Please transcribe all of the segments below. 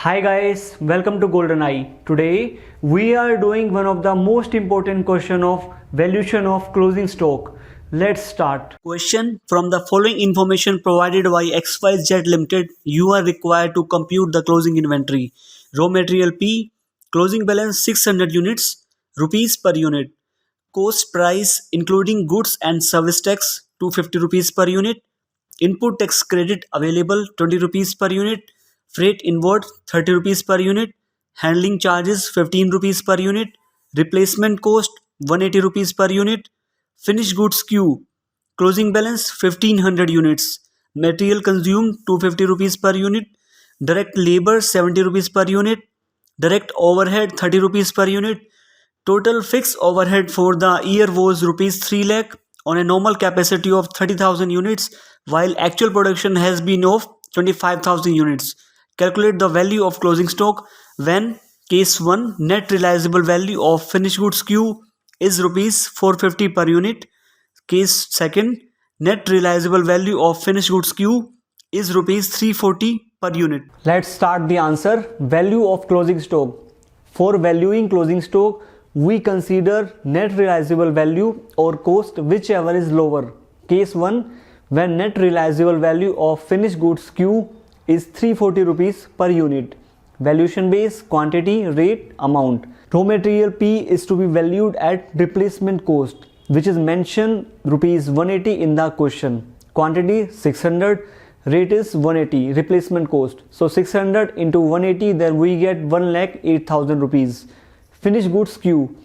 Hi guys, welcome to Golden Eye. Today we are doing one of the most important question of valuation of closing stock. Let's start. Question: from the following information provided by XYZ Limited, you are required to compute the closing inventory. Raw material P, closing balance 600 units, rupees per unit. Cost price including goods and service tax 250 rupees per unit. Input tax credit available 20 rupees per unit. Freight inward 30 rupees per unit. Handling charges 15 rupees per unit. Replacement cost 180 rupees per unit. Finished goods queue. Closing balance 1500 units. Material consumed 250 rupees per unit. Direct labor 70 rupees per unit. Direct overhead 30 rupees per unit. Total fixed overhead for the year was rupees 3 lakh on a normal capacity of 30,000 units, while actual production has been of 25,000 units. Calculate the value of closing stock when case 1 net realizable value of finished goods queue is rupees 450 per unit. Case 2 net realizable value of finished goods queue is rupees 340 per unit. Let's start the answer. Value of closing stock. For valuing closing stock, we consider net realizable value or cost whichever is lower. Case 1, when net realizable value of finished goods queue is 340 rupees per unit. Valuation base, quantity, rate, amount. Raw material P is to be valued at replacement cost, which is mentioned rupees 180 in the question. Quantity 600, rate is 180, replacement cost. So 600 into 180, then we get 1,08,000 rupees. Finished goods queue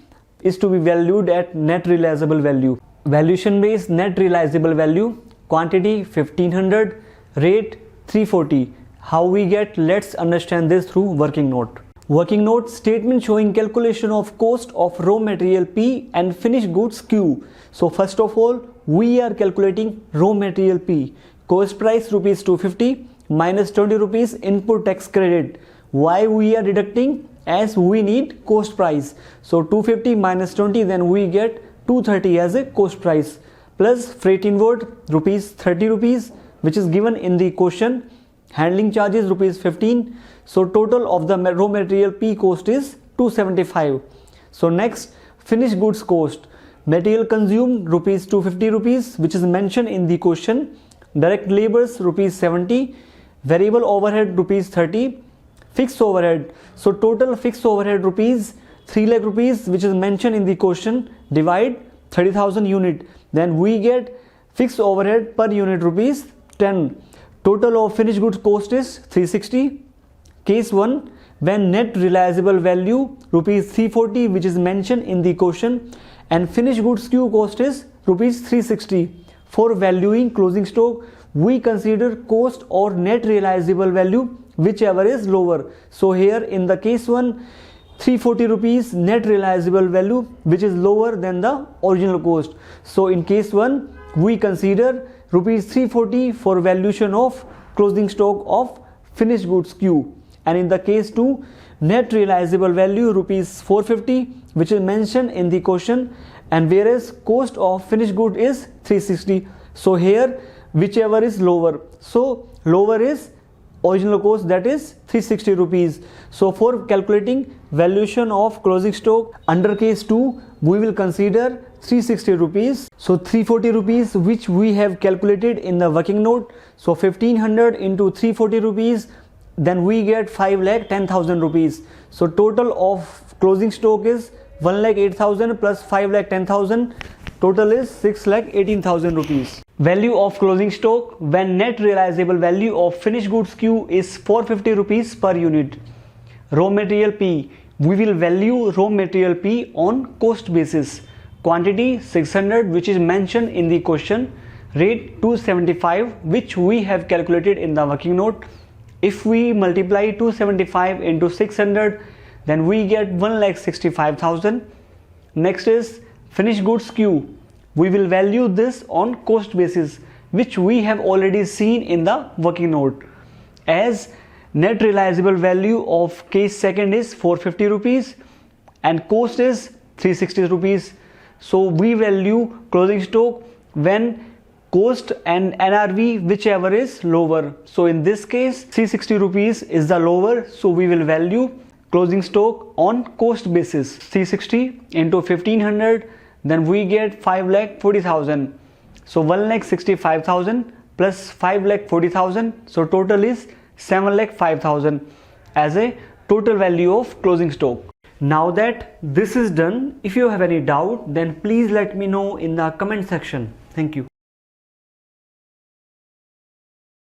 is to be valued at net realizable value. Valuation base, net realizable value. Quantity 1500, rate 340. How we get? Let's understand this through working note. Working note: statement showing calculation of cost of raw material P and finished goods Q. So first of all, we are calculating raw material P. Cost price rupees 250 minus 20 rupees input tax credit. Why we are deducting? As we need cost price. So 250 minus 20, then we get 230 as a cost price, plus freight inward rupees 30 rupees, which is given in the question. Handling charges rupees 15. So total of the raw material P cost is 275. So next, finished goods cost. Material consumed rupees 250 rupees, which is mentioned in the question. Direct labors rupees 70. Variable overhead rupees 30. Fixed overhead. So total fixed overhead rupees 3 lakh rupees, which is mentioned in the question. Divide 30,000 unit. Then we get fixed overhead per unit rupees 10. Total of finished goods cost is 360. Case 1, when net realizable value rupees 340, which is mentioned in the question, and finished goods Q cost is rupees 360. For valuing closing stock, we consider cost or net realizable value whichever is lower. So here in the case 1, 340 rupees net realizable value, which is lower than the original cost. So in case 1, we consider rupees 340 for valuation of closing stock of finished goods Q. And in the case 2, net realizable value rupees 450, which is mentioned in the question, and whereas cost of finished good is 360. So here whichever is lower. So lower is original cost, that is 360 rupees. So for calculating valuation of closing stock under case 2, we will consider 360 rupees. So 340 rupees, which we have calculated in the working note. So 1500 into 340 rupees, then we get 5,10,000 rupees. So total of closing stock is 1,08,000 plus 5,10,000. Total is 6,18,000 rupees. Value of closing stock when net realizable value of finished goods Q is 450 rupees per unit. Raw material P, we will value raw material P on cost basis. Quantity 600, which is mentioned in the question. Rate 275, which we have calculated in the working note. If we multiply 275 into 600, then we get 1,65,000. Next is finished goods Q. We will value this on cost basis, which we have already seen in the working note. As net realizable value of case 2 is 450 rupees and cost is 360 rupees. So we value closing stock when cost and NRV whichever is lower. So in this case 360 rupees is the lower, so we will value closing stock on cost basis. 360 into 1500, then we get 5,40,000. So 1,65,000 plus 5,40,000, so total is 7,05,000 as a total value of closing stock. Now that this is done, if you have any doubt, then please let me know in the comment section. Thank you.